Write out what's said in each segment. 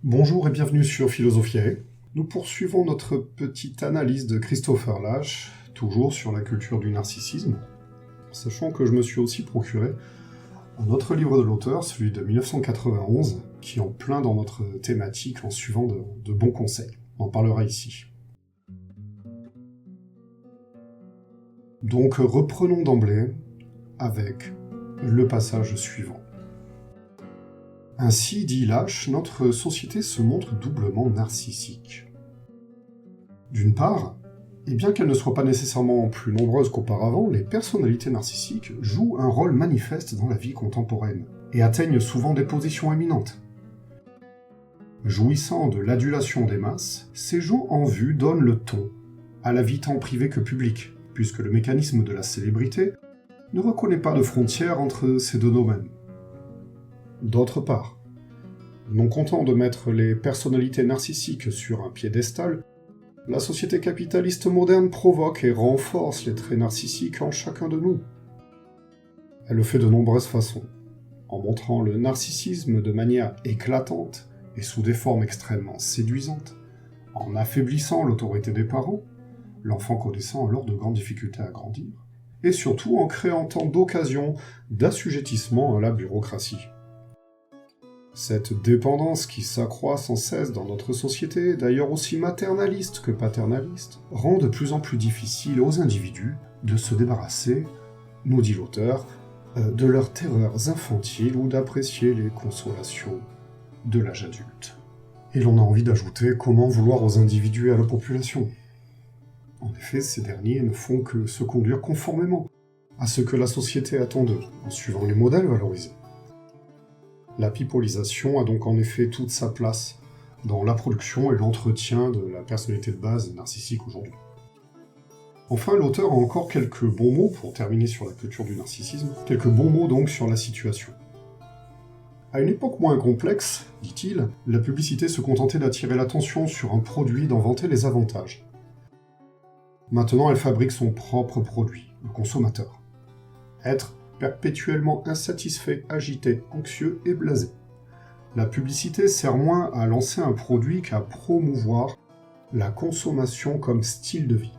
Bonjour et bienvenue sur Philosophiae. Nous poursuivons notre petite analyse de Christopher Lasch, toujours sur la culture du narcissisme, sachant que je me suis aussi procuré un autre livre de l'auteur, celui de 1991, qui est en plein dans notre thématique en suivant de bons conseils. On en parlera ici. Donc reprenons d'emblée avec le passage suivant. Ainsi, dit Lasch, notre société se montre doublement narcissique. D'une part, et bien qu'elles ne soient pas nécessairement plus nombreuses qu'auparavant, les personnalités narcissiques jouent un rôle manifeste dans la vie contemporaine, et atteignent souvent des positions éminentes. Jouissant de l'adulation des masses, ces gens en vue donnent le ton à la vie tant privée que publique, puisque le mécanisme de la célébrité ne reconnaît pas de frontières entre ces deux domaines. D'autre part, non content de mettre les personnalités narcissiques sur un piédestal, la société capitaliste moderne provoque et renforce les traits narcissiques en chacun de nous. Elle le fait de nombreuses façons, en montrant le narcissisme de manière éclatante et sous des formes extrêmement séduisantes, en affaiblissant l'autorité des parents, l'enfant connaissant alors de grandes difficultés à grandir, et surtout en créant tant d'occasions d'assujettissement à la bureaucratie. Cette dépendance qui s'accroît sans cesse dans notre société, d'ailleurs aussi maternaliste que paternaliste, rend de plus en plus difficile aux individus de se débarrasser, nous dit l'auteur, de leurs terreurs infantiles ou d'apprécier les consolations de l'âge adulte. Et l'on a envie d'ajouter comment vouloir aux individus et à la population. En effet, ces derniers ne font que se conduire conformément à ce que la société attend d'eux, en suivant les modèles valorisés. La pipolisation a donc en effet toute sa place dans la production et l'entretien de la personnalité de base narcissique aujourd'hui. Enfin, l'auteur a encore quelques bons mots pour terminer sur la culture du narcissisme, quelques bons mots donc sur la situation. À une époque moins complexe, dit-il, la publicité se contentait d'attirer l'attention sur un produit, d'en vanter les avantages. Maintenant, elle fabrique son propre produit, le consommateur. Être perpétuellement insatisfait, agité, anxieux et blasé. La publicité sert moins à lancer un produit qu'à promouvoir la consommation comme style de vie.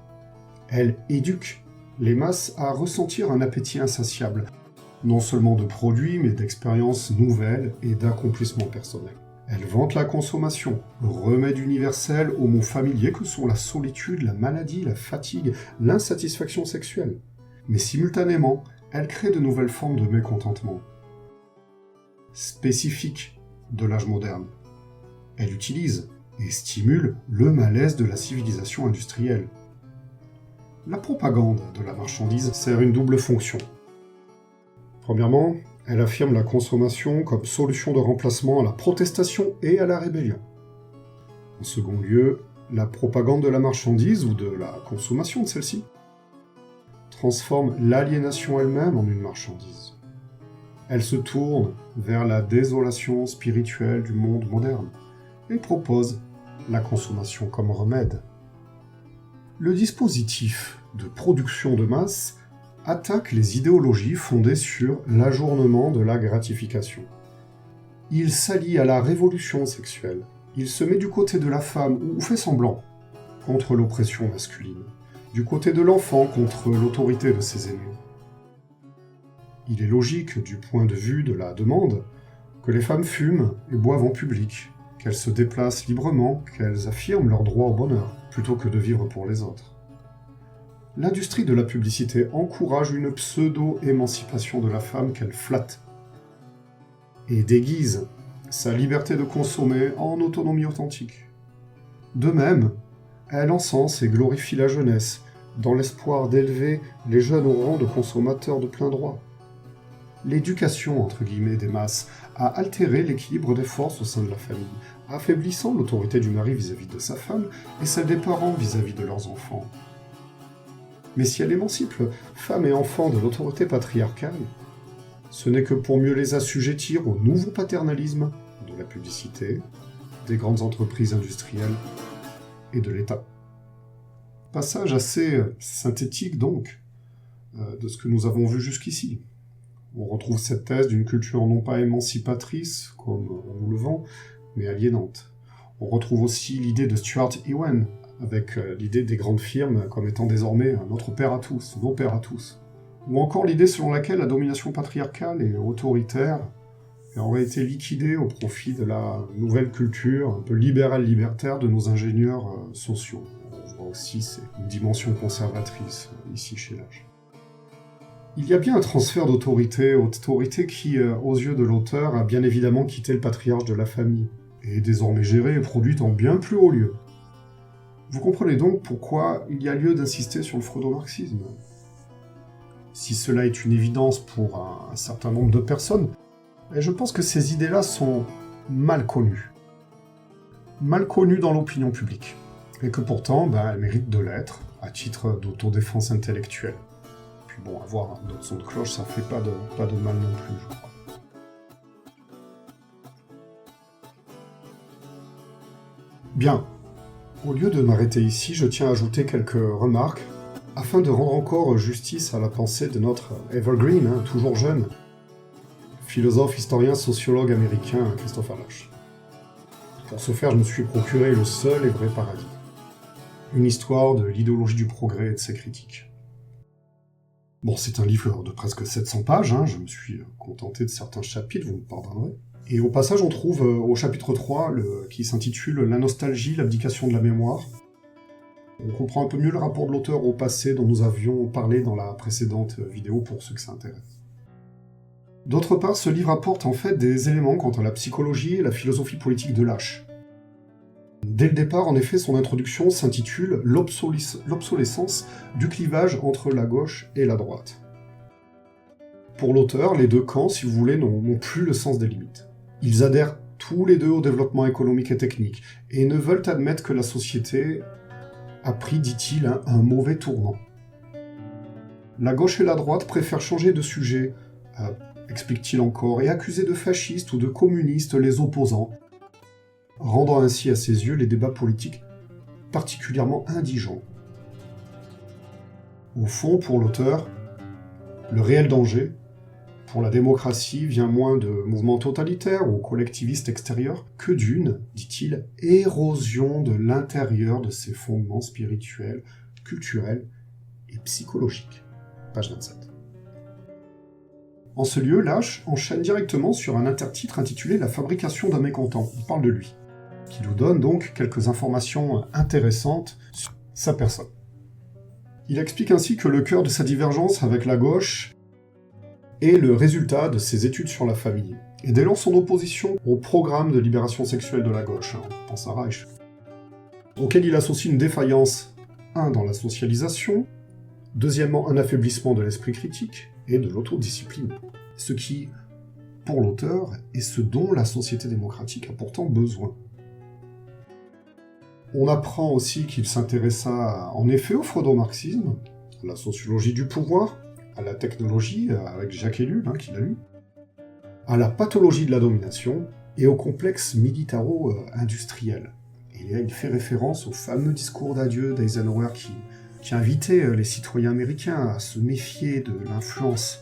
Elle éduque les masses à ressentir un appétit insatiable, non seulement de produits, mais d'expériences nouvelles et d'accomplissements personnels. Elle vante la consommation, remède universel aux maux familiers que sont la solitude, la maladie, la fatigue, l'insatisfaction sexuelle. Mais simultanément, elle crée de nouvelles formes de mécontentement, spécifiques de l'âge moderne. Elle utilise et stimule le malaise de la civilisation industrielle. La propagande de la marchandise sert une double fonction. Premièrement, elle affirme la consommation comme solution de remplacement à la protestation et à la rébellion. En second lieu, la propagande de la marchandise ou de la consommation de celle-ci transforme l'aliénation elle-même en une marchandise. Elle se tourne vers la désolation spirituelle du monde moderne et propose la consommation comme remède. Le dispositif de production de masse attaque les idéologies fondées sur l'ajournement de la gratification. Il s'allie à la révolution sexuelle. Il se met du côté de la femme, ou fait semblant, contre l'oppression masculine, du côté de l'enfant contre l'autorité de ses aînés. Il est logique, du point de vue de la demande, que les femmes fument et boivent en public, qu'elles se déplacent librement, qu'elles affirment leur droit au bonheur, plutôt que de vivre pour les autres. L'industrie de la publicité encourage une pseudo-émancipation de la femme qu'elle flatte et déguise sa liberté de consommer en autonomie authentique. De même, elle encense et glorifie la jeunesse, dans l'espoir d'élever les jeunes au rang de consommateurs de plein droit. L'éducation, entre guillemets, des masses a altéré l'équilibre des forces au sein de la famille, affaiblissant l'autorité du mari vis-à-vis de sa femme et celle des parents vis-à-vis de leurs enfants. Mais si elle émancipe femmes et enfants de l'autorité patriarcale, ce n'est que pour mieux les assujettir au nouveau paternalisme de la publicité, des grandes entreprises industrielles et de l'État. Passage assez synthétique donc de ce que nous avons vu jusqu'ici. On retrouve cette thèse d'une culture non pas émancipatrice, comme on nous le vend, mais aliénante. On retrouve aussi l'idée de Stuart Ewen, avec l'idée des grandes firmes comme étant désormais notre père à tous, nos pères à tous. Ou encore l'idée selon laquelle la domination patriarcale et autoritaire aurait été liquidée au profit de la nouvelle culture un peu libérale-libertaire de nos ingénieurs sociaux. On voit aussi une dimension conservatrice ici chez l'âge. Il y a bien un transfert d'autorité qui, aux yeux de l'auteur, a bien évidemment quitté le patriarche de la famille, et est désormais gérée et produite en bien plus haut lieu. Vous comprenez donc pourquoi il y a lieu d'insister sur le freudo-marxisme. Si cela est une évidence pour un certain nombre de personnes, je pense que ces idées-là sont mal connues. Mal connues dans l'opinion publique. Et que pourtant, elles méritent de l'être, à titre d'autodéfense intellectuelle. Puis bon, avoir d'autres sons de cloche, ça fait pas de mal non plus, je crois. Bien. Au lieu de m'arrêter ici, je tiens à ajouter quelques remarques, afin de rendre encore justice à la pensée de notre evergreen, toujours jeune, philosophe, historien, sociologue américain Christopher Lasch. Pour ce faire, je me suis procuré le seul et vrai paradis. Une histoire de l'idéologie du progrès et de ses critiques. Bon, c'est un livre de presque 700 pages, je me suis contenté de certains chapitres, vous me pardonnerez. Et au passage, on trouve au chapitre 3, qui s'intitule « La nostalgie, l'abdication de la mémoire ». On comprend un peu mieux le rapport de l'auteur au passé dont nous avions parlé dans la précédente vidéo pour ceux que ça intéresse. D'autre part, ce livre apporte en fait des éléments quant à la psychologie et la philosophie politique de Lasch. Dès le départ, en effet, son introduction s'intitule « L'obsolescence du clivage entre la gauche et la droite ». Pour l'auteur, les deux camps, si vous voulez, n'ont plus le sens des limites. Ils adhèrent tous les deux au développement économique et technique, et ne veulent admettre que la société a pris, dit-il, un mauvais tournant. La gauche et la droite préfèrent changer de sujet, explique-t-il encore, et accuser de fascistes ou de communistes les opposants, rendant ainsi à ses yeux les débats politiques particulièrement indigents. Au fond, pour l'auteur, le réel danger, pour la démocratie, vient moins de mouvements totalitaires ou collectivistes extérieurs que d'une, dit-il, érosion de l'intérieur de ses fondements spirituels, culturels et psychologiques. Page 27. En ce lieu, Lasch enchaîne directement sur un intertitre intitulé « La fabrication d'un mécontent ». Il parle de lui, qui nous donne donc quelques informations intéressantes sur sa personne. Il explique ainsi que le cœur de sa divergence avec la gauche est le résultat de ses études sur la famille, et dès lors son opposition au programme de libération sexuelle de la gauche, on pense à Reich, auquel il associe une défaillance, dans la socialisation, deuxièmement, un affaiblissement de l'esprit critique et de l'autodiscipline, ce qui, pour l'auteur, est ce dont la société démocratique a pourtant besoin. On apprend aussi qu'il s'intéressa en effet au freudo-marxisme, à la sociologie du pouvoir, à la technologie, avec Jacques Ellul, qu'il a lu, à la pathologie de la domination, et au complexe militaro-industriel. Et là, il fait référence au fameux discours d'adieu d'Eisenhower qui invitait les citoyens américains à se méfier de l'influence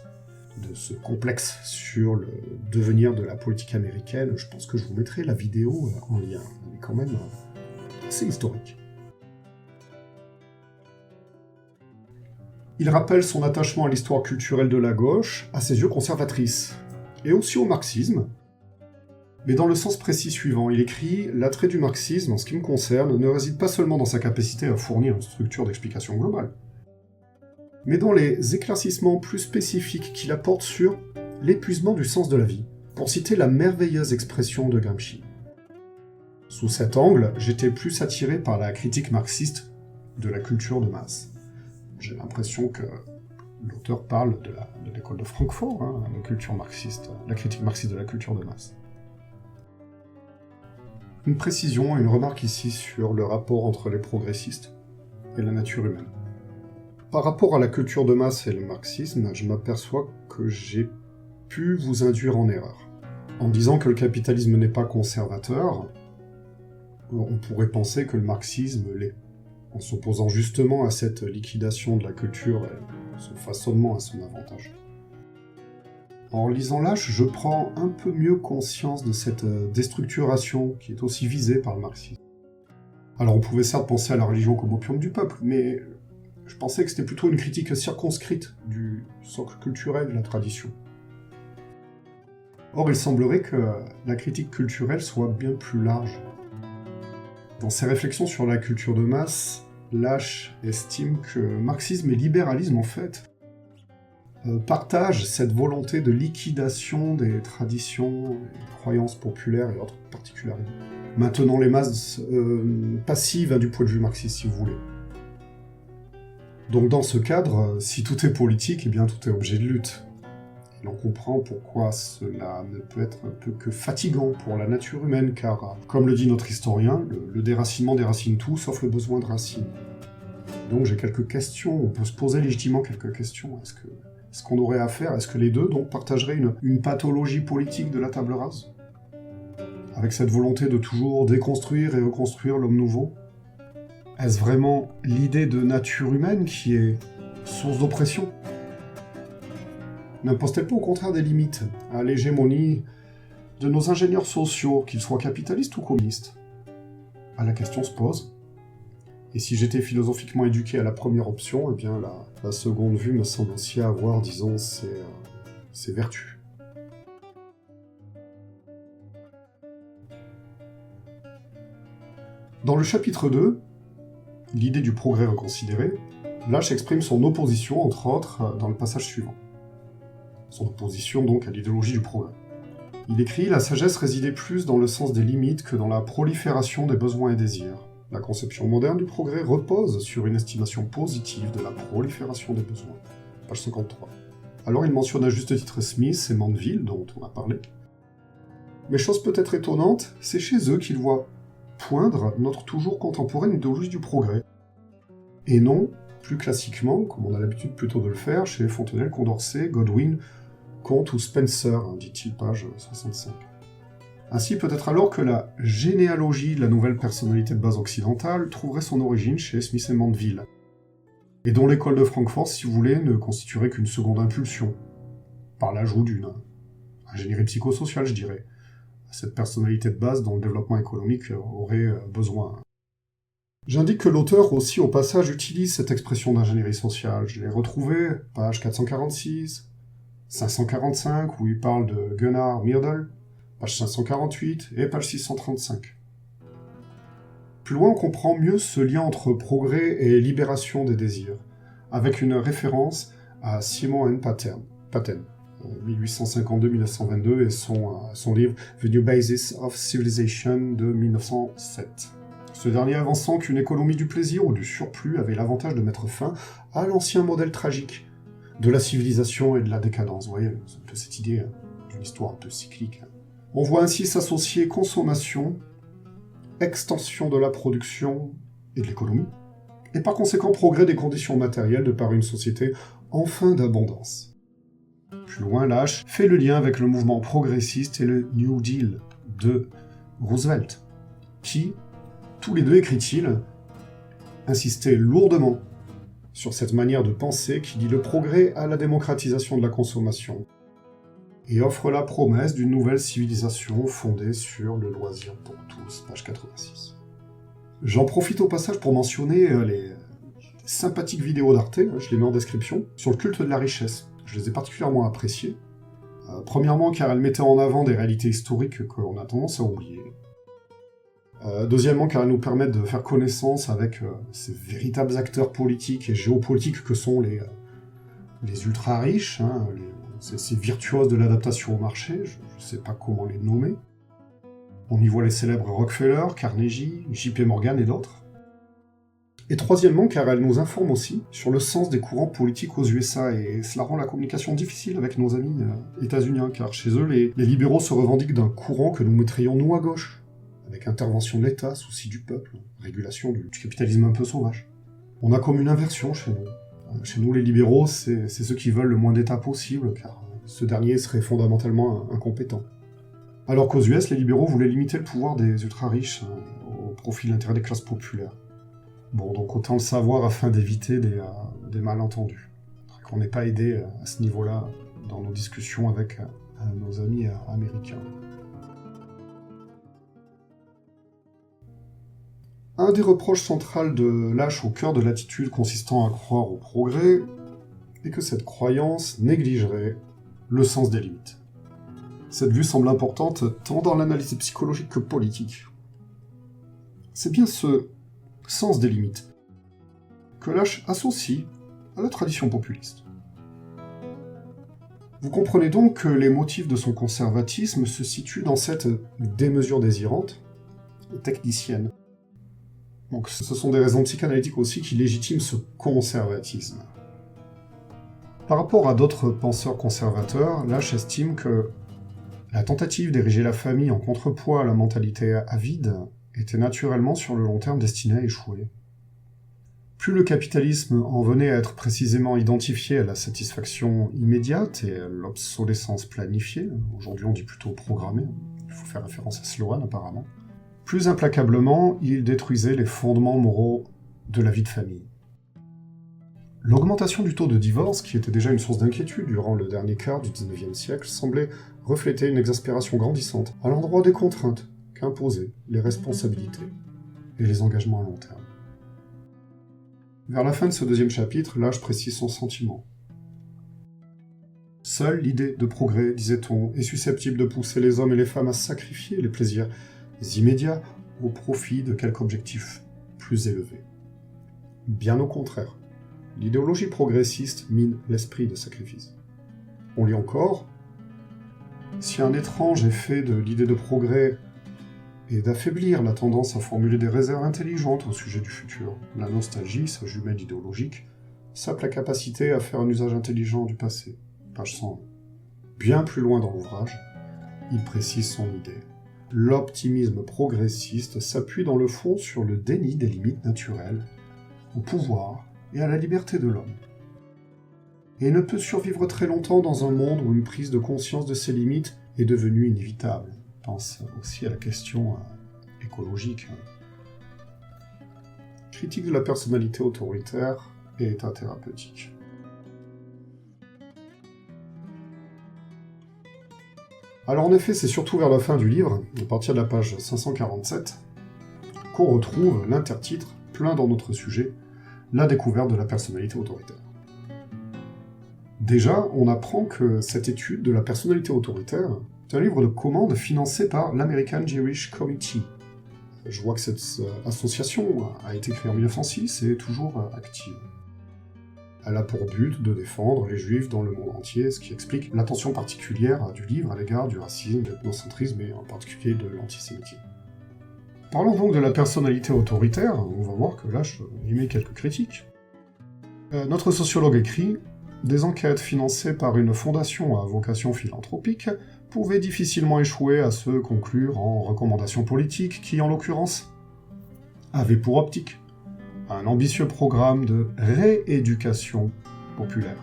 de ce complexe sur le devenir de la politique américaine. Je pense que je vous mettrai la vidéo en lien. Elle est quand même assez historique. Il rappelle son attachement à l'histoire culturelle de la gauche, à ses yeux conservatrice, et aussi au marxisme, mais dans le sens précis suivant. Il écrit « L'attrait du marxisme, en ce qui me concerne, ne réside pas seulement dans sa capacité à fournir une structure d'explication globale, mais dans les éclaircissements plus spécifiques qu'il apporte sur l'épuisement du sens de la vie, pour citer la merveilleuse expression de Gramsci. Sous cet angle, j'étais plus attiré par la critique marxiste de la culture de masse. » J'ai l'impression que l'auteur parle de l'école de Francfort, la culture marxiste, la critique marxiste de la culture de masse. Une précision et une remarque ici sur le rapport entre les progressistes et la nature humaine. Par rapport à la culture de masse et le marxisme, je m'aperçois que j'ai pu vous induire en erreur. En disant que le capitalisme n'est pas conservateur, on pourrait penser que le marxisme l'est, en s'opposant justement à cette liquidation de la culture et son façonnement à son avantage. En lisant Lâche, je prends un peu mieux conscience de cette déstructuration qui est aussi visée par le marxisme. Alors on pouvait certes penser à la religion comme opium du peuple, mais je pensais que c'était plutôt une critique circonscrite du socle culturel de la tradition. Or, il semblerait que la critique culturelle soit bien plus large. Dans ses réflexions sur la culture de masse, Lâche estime que marxisme et libéralisme, en fait, partagent cette volonté de liquidation des traditions et croyances populaires et autres particularités, maintenant les masses passives du point de vue marxiste, si vous voulez. Donc dans ce cadre, si tout est politique, eh bien tout est objet de lutte. Et l'on comprend pourquoi cela ne peut être un peu que fatigant pour la nature humaine, car, comme le dit notre historien, le déracinement déracine tout, sauf le besoin de racines. Donc j'ai quelques questions, on peut se poser légitimement quelques questions. Est-ce qu'on aurait à faire, est-ce que les deux donc partageraient une pathologie politique de la table rase, avec cette volonté de toujours déconstruire et reconstruire l'homme nouveau? Est-ce vraiment l'idée de nature humaine qui est source d'oppression? N'impose-t-elle pas au contraire des limites à l'hégémonie de nos ingénieurs sociaux, qu'ils soient capitalistes ou communistes? La question se pose. Et si j'étais philosophiquement éduqué à la première option, eh bien la seconde vue me semble aussi avoir, disons, ses vertus. Dans le chapitre 2, l'idée du progrès reconsidéré, Lâche exprime son opposition, entre autres, dans le passage suivant. Son opposition donc à l'idéologie du progrès. Il écrit « La sagesse résidait plus dans le sens des limites que dans la prolifération des besoins et désirs. La conception moderne du progrès repose sur une estimation positive de la prolifération des besoins. » Page 53. Alors il mentionne à juste titre Smith et Mandeville, dont on a parlé. Mais chose peut-être étonnante, c'est chez eux qu'il voit poindre notre toujours contemporaine idéologie du progrès. Et non, plus classiquement, comme on a l'habitude plutôt de le faire, chez Fontenelle, Condorcet, Godwin, Comte ou Spencer, dit-il, page 65. Ainsi, peut-être alors que la généalogie de la nouvelle personnalité de base occidentale trouverait son origine chez Smith et Mandeville, et dont l'école de Francfort, si vous voulez, ne constituerait qu'une seconde impulsion, par l'ajout d'une ingénierie psychosociale, je dirais, cette personnalité de base dont le développement économique aurait besoin. J'indique que l'auteur aussi, au passage, utilise cette expression d'ingénierie sociale. Je l'ai retrouvée, page 446, 545, où il parle de Gunnar Myrdal, page 548 et page 635. Plus loin, on comprend mieux ce lien entre progrès et libération des désirs, avec une référence à Simon N. Patten, 1852-1922, et son livre The New Basis of Civilization de 1907. Ce dernier avançant qu'une économie du plaisir ou du surplus avait l'avantage de mettre fin à l'ancien modèle tragique de la civilisation et de la décadence. Vous voyez, c'est un peu cette idée d'une histoire un peu cyclique. On voit ainsi s'associer consommation, extension de la production et de l'économie, et par conséquent progrès des conditions matérielles de par une société en fin d'abondance. Plus loin, Lâche fait le lien avec le mouvement progressiste et le New Deal de Roosevelt, qui, tous les deux, écrit-il, insistaient lourdement sur cette manière de penser qui lie le progrès à la démocratisation de la consommation, et offre la promesse d'une nouvelle civilisation fondée sur le loisir pour tous, page 86. J'en profite au passage pour mentionner les sympathiques vidéos d'Arte, je les mets en description, sur le culte de la richesse. Je les ai particulièrement appréciées. Premièrement, car elles mettaient en avant des réalités historiques qu'on a tendance à oublier. Deuxièmement, car elles nous permettent de faire connaissance avec ces véritables acteurs politiques et géopolitiques que sont les ultra-riches, ces virtuoses de l'adaptation au marché, je ne sais pas comment les nommer. On y voit les célèbres Rockefeller, Carnegie, JP Morgan et d'autres. Et troisièmement, car elle nous informe aussi sur le sens des courants politiques aux USA, et cela rend la communication difficile avec nos amis états-uniens, car chez eux, les libéraux se revendiquent d'un courant que nous mettrions nous à gauche, avec intervention de l'État, souci du peuple, régulation du capitalisme un peu sauvage. On a comme une inversion chez nous. Chez nous, les libéraux, c'est ceux qui veulent le moins d'État possible, car ce dernier serait fondamentalement incompétent. Alors qu'aux US, les libéraux voulaient limiter le pouvoir des ultra-riches au profit de l'intérêt des classes populaires. Bon, donc autant le savoir afin d'éviter des malentendus. On n'est pas aidé à ce niveau-là dans nos discussions avec nos amis américains. Un des reproches centraux de Lasch au cœur de l'attitude consistant à croire au progrès est que cette croyance négligerait le sens des limites. Cette vue semble importante tant dans l'analyse psychologique que politique. C'est bien ce sens des limites que Lasch associe à la tradition populiste. Vous comprenez donc que les motifs de son conservatisme se situent dans cette démesure désirante et technicienne. Donc ce sont des raisons psychanalytiques aussi qui légitiment ce conservatisme. Par rapport à d'autres penseurs conservateurs, Lasch estime que la tentative d'ériger la famille en contrepoids à la mentalité avide était naturellement sur le long terme destinée à échouer. Plus le capitalisme en venait à être précisément identifié à la satisfaction immédiate et à l'obsolescence planifiée, aujourd'hui on dit plutôt programmée, il faut faire référence à Sloan apparemment, plus implacablement il détruisait les fondements moraux de la vie de famille. L'augmentation du taux de divorce, qui était déjà une source d'inquiétude durant le dernier quart du XIXe siècle, semblait refléter une exaspération grandissante à l'endroit des contraintes qu'imposaient les responsabilités et les engagements à long terme. Vers la fin de ce deuxième chapitre, Lasch précise son sentiment. Seule l'idée de progrès, disait-on, est susceptible de pousser les hommes et les femmes à sacrifier les plaisirs immédiats au profit de quelque objectif plus élevé. Bien au contraire, l'idéologie progressiste mine l'esprit de sacrifice. On lit encore « Si un étrange effet de l'idée de progrès est d'affaiblir la tendance à formuler des réserves intelligentes au sujet du futur, la nostalgie, sa jumelle idéologique, sape la capacité à faire un usage intelligent du passé. » Page 101. Bien plus loin dans l'ouvrage, il précise son idée. L'optimisme progressiste s'appuie dans le fond sur le déni des limites naturelles, au pouvoir et à la liberté de l'homme. Et ne peut survivre très longtemps dans un monde où une prise de conscience de ses limites est devenue inévitable. Pense aussi à la question écologique. Critique de la personnalité autoritaire et état thérapeutique. Alors en effet, c'est surtout vers la fin du livre, à partir de la page 547, qu'on retrouve l'intertitre, plein dans notre sujet, la découverte de la personnalité autoritaire. Déjà, on apprend que cette étude de la personnalité autoritaire est un livre de commande financé par l'American Jewish Committee. Je vois que cette association a été créée en 1906 et est toujours active. Elle a pour but de défendre les juifs dans le monde entier, ce qui explique l'attention particulière du livre à l'égard du racisme, de l'ethnocentrisme et en particulier de l'antisémitisme. Parlons donc de la personnalité autoritaire, on va voir que là je y mets quelques critiques. Notre sociologue écrit « Des enquêtes financées par une fondation à vocation philanthropique pouvaient difficilement échouer à se conclure en recommandations politiques qui, en l'occurrence, avaient pour optique un ambitieux programme de rééducation populaire,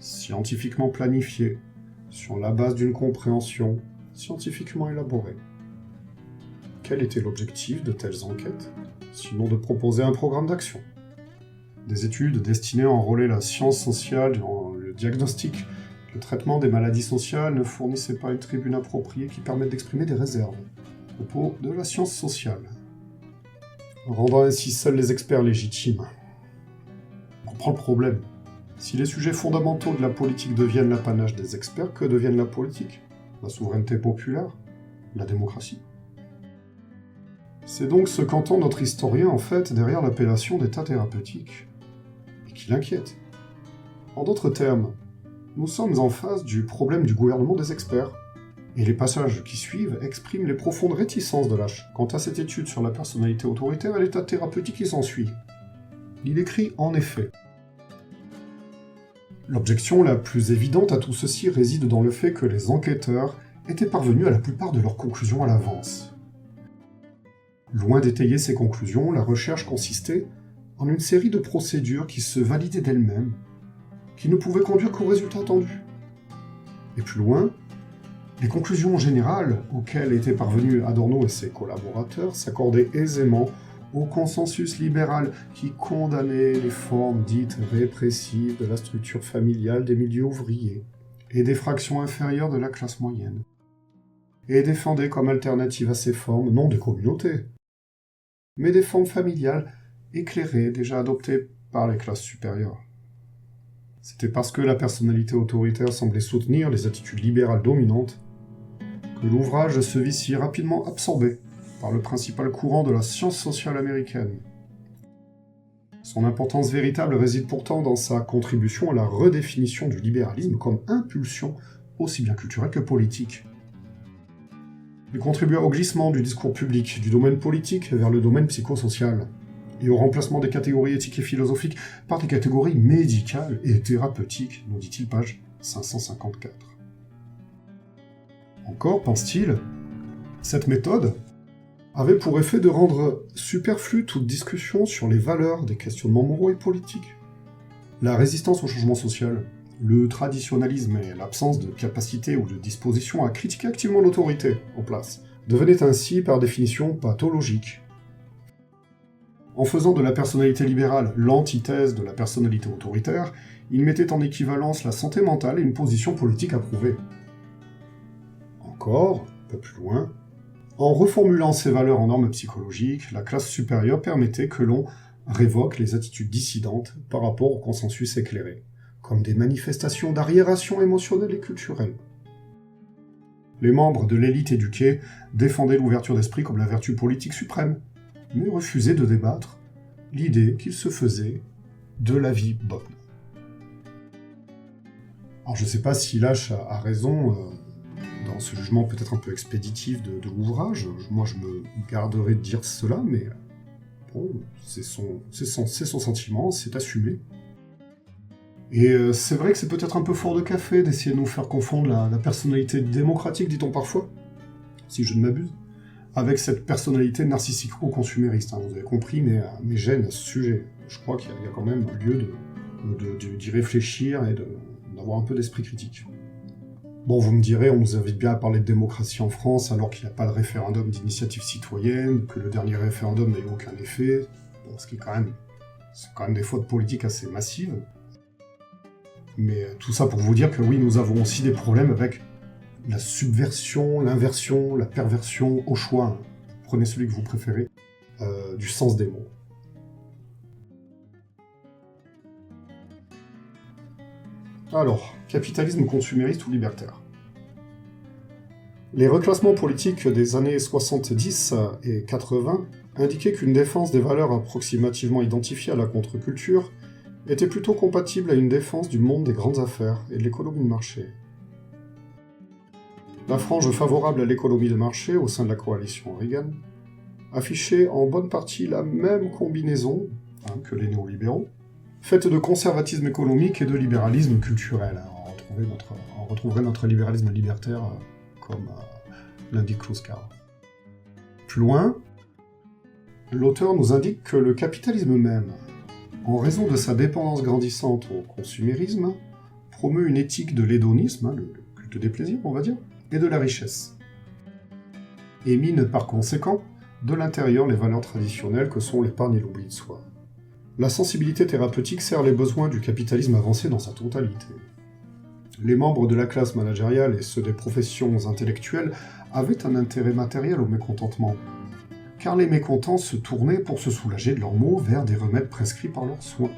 scientifiquement planifié, sur la base d'une compréhension scientifiquement élaborée. Quel était l'objectif de telles enquêtes, sinon de proposer un programme d'action? Des études destinées à enrôler la science sociale dans le diagnostic, le traitement des maladies sociales ne fournissaient pas une tribune appropriée qui permette d'exprimer des réserves à propos de la science sociale, rendant ainsi seuls les experts légitimes. On comprend le problème. Si les sujets fondamentaux de la politique deviennent l'apanage des experts, que deviennent la politique? La souveraineté populaire? La démocratie? C'est donc ce qu'entend notre historien, en fait, derrière l'appellation d'état thérapeutique, et qui l'inquiète. En d'autres termes, nous sommes en face du problème du gouvernement des experts, et les passages qui suivent expriment les profondes réticences de Lasch quant à cette étude sur la personnalité autoritaire et l'état thérapeutique qui s'ensuit. Il écrit en effet: l'objection la plus évidente à tout ceci réside dans le fait que les enquêteurs étaient parvenus à la plupart de leurs conclusions à l'avance. Loin d'étayer ces conclusions, la recherche consistait en une série de procédures qui se validaient d'elles-mêmes, qui ne pouvaient conduire qu'au résultat attendu. Et plus loin, les conclusions générales auxquelles étaient parvenus Adorno et ses collaborateurs s'accordaient aisément au consensus libéral qui condamnait les formes dites répressives de la structure familiale des milieux ouvriers et des fractions inférieures de la classe moyenne, et défendait comme alternative à ces formes non des communautés, mais des formes familiales éclairées déjà adoptées par les classes supérieures. C'était parce que la personnalité autoritaire semblait soutenir les attitudes libérales dominantes que l'ouvrage se vit si rapidement absorbé par le principal courant de la science sociale américaine. Son importance véritable réside pourtant dans sa contribution à la redéfinition du libéralisme comme impulsion aussi bien culturelle que politique. Il contribua au glissement du discours public du domaine politique vers le domaine psychosocial, et au remplacement des catégories éthiques et philosophiques par des catégories médicales et thérapeutiques, nous dit-il page 554. Encore, pense-t-il, cette méthode avait pour effet de rendre superflue toute discussion sur les valeurs des questionnements moraux et politiques. La résistance au changement social, le traditionnalisme et l'absence de capacité ou de disposition à critiquer activement l'autorité en place devenaient ainsi par définition pathologiques. En faisant de la personnalité libérale l'antithèse de la personnalité autoritaire, il mettait en équivalence la santé mentale et une position politique approuvée. Encore, un peu plus loin, en reformulant ces valeurs en normes psychologiques, la classe supérieure permettait que l'on révoque les attitudes dissidentes par rapport au consensus éclairé, comme des manifestations d'arriération émotionnelle et culturelle. Les membres de l'élite éduquée défendaient l'ouverture d'esprit comme la vertu politique suprême, mais refusaient de débattre l'idée qu'ils se faisaient de la vie bonne. Alors je ne sais pas si Lasch a raison dans ce jugement peut-être un peu expéditif de l'ouvrage. Moi je me garderai de dire cela, mais bon, c'est son sentiment, c'est assumé. Et c'est vrai que c'est peut-être un peu fort de café d'essayer de nous faire confondre la personnalité démocratique, dit-on parfois, si je ne m'abuse, avec cette personnalité narcissico-consumériste. Vous avez compris mes gènes à ce sujet. Je crois qu'il y a quand même lieu d'y réfléchir et d'avoir un peu d'esprit critique. Bon, vous me direz, on nous invite bien à parler de démocratie en France alors qu'il n'y a pas de référendum d'initiative citoyenne, que le dernier référendum n'a eu aucun effet, bon, ce qui est quand même des fautes politiques assez massives. Mais tout ça pour vous dire que oui, nous avons aussi des problèmes avec la subversion, l'inversion, la perversion au choix, prenez celui que vous préférez, du sens des mots. Alors, capitalisme consumériste ou libertaire? Les reclassements politiques des années 70 et 80 indiquaient qu'une défense des valeurs approximativement identifiées à la contre-culture était plutôt compatible à une défense du monde des grandes affaires et de l'économie de marché. La frange favorable à l'économie de marché au sein de la coalition Reagan affichait en bonne partie la même combinaison que les néolibéraux, faite de conservatisme économique et de libéralisme culturel. On retrouverait notre libéralisme libertaire comme l'indique Kluskar. Plus loin, l'auteur nous indique que le capitalisme même, en raison de sa dépendance grandissante au consumérisme, promeut une éthique de l'hédonisme, le culte des plaisirs, on va dire, et de la richesse, et mine par conséquent de l'intérieur les valeurs traditionnelles que sont l'épargne et l'oubli de soi. La sensibilité thérapeutique sert les besoins du capitalisme avancé dans sa totalité. Les membres de la classe managériale et ceux des professions intellectuelles avaient un intérêt matériel au mécontentement, car les mécontents se tournaient pour se soulager de leurs maux vers des remèdes prescrits par leurs soins.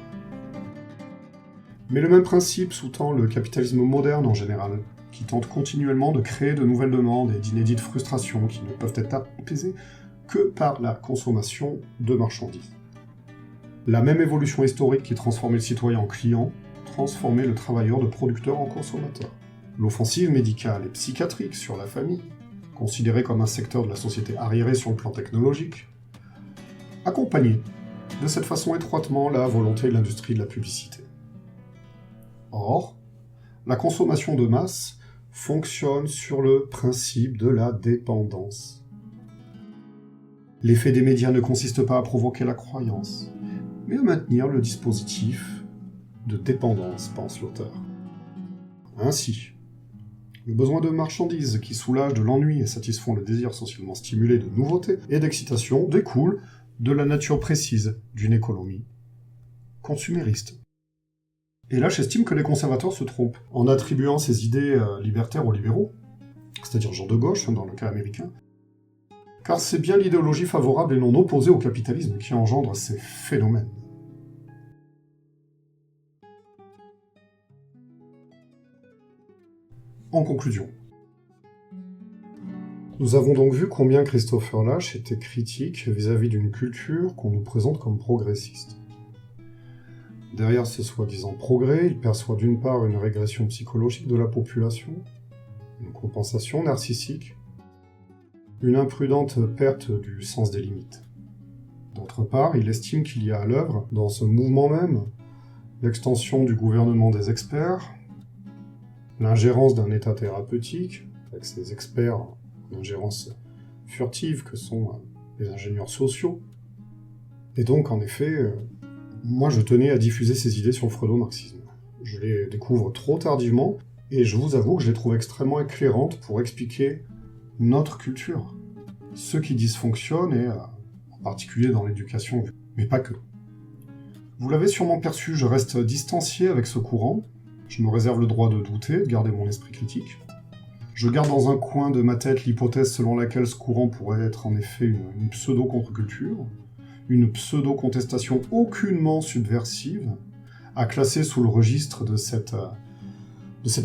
Mais le même principe sous-tend le capitalisme moderne en général, qui tente continuellement de créer de nouvelles demandes et d'inédites frustrations qui ne peuvent être apaisées que par la consommation de marchandises. La même évolution historique qui transformait le citoyen en client, transformait le travailleur de producteur en consommateur. L'offensive médicale et psychiatrique sur la famille, considérée comme un secteur de la société arriéré sur le plan technologique, accompagnait de cette façon étroitement la volonté de l'industrie de la publicité. Or, la consommation de masse fonctionne sur le principe de la dépendance. L'effet des médias ne consiste pas à provoquer la croyance, mais à maintenir le dispositif de dépendance, pense l'auteur. Ainsi, le besoin de marchandises qui soulagent de l'ennui et satisfont le désir socialement stimulé de nouveauté et d'excitation découle de la nature précise d'une économie consumériste. Et là, j'estime que les conservateurs se trompent en attribuant ces idées libertaires aux libéraux, c'est-à-dire gens de gauche, dans le cas américain, car c'est bien l'idéologie favorable et non opposée au capitalisme qui engendre ces phénomènes. En conclusion, nous avons donc vu combien Christopher Lasch était critique vis-à-vis d'une culture qu'on nous présente comme progressiste. Derrière ce soi-disant progrès, il perçoit d'une part une régression psychologique de la population, une compensation narcissique, une imprudente perte du sens des limites. D'autre part, il estime qu'il y a à l'œuvre, dans ce mouvement même, l'extension du gouvernement des experts, l'ingérence d'un état thérapeutique, avec ces experts en ingérence furtive que sont les ingénieurs sociaux. Et donc, en effet, moi je tenais à diffuser ces idées sur le freudo-marxisme. Je les découvre trop tardivement, et je vous avoue que je les trouve extrêmement éclairantes pour expliquer notre culture, ce qui dysfonctionne, et en particulier dans l'éducation, mais pas que. Vous l'avez sûrement perçu, je reste distancié avec ce courant, je me réserve le droit de douter, de garder mon esprit critique. Je garde dans un coin de ma tête l'hypothèse selon laquelle ce courant pourrait être en effet une pseudo-contre-culture, une pseudo-contestation aucunement subversive, à classer sous le registre de cette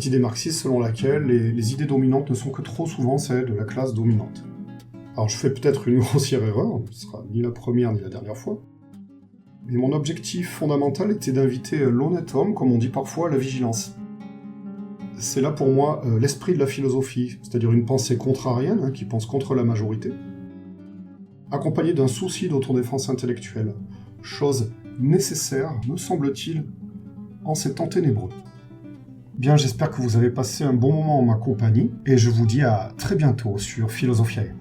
idée marxiste selon laquelle les idées dominantes ne sont que trop souvent celles de la classe dominante. Alors je fais peut-être une grossière erreur, ce sera ni la première ni la dernière fois, mais mon objectif fondamental était d'inviter l'honnête homme, comme on dit parfois, à la vigilance. C'est là pour moi l'esprit de la philosophie, c'est-à-dire une pensée contrarienne, qui pense contre la majorité, accompagnée d'un souci d'autodéfense intellectuelle, chose nécessaire, me semble-t-il, en ces temps ténébreux. Bien, j'espère que vous avez passé un bon moment en ma compagnie, et je vous dis à très bientôt sur Philosophiae.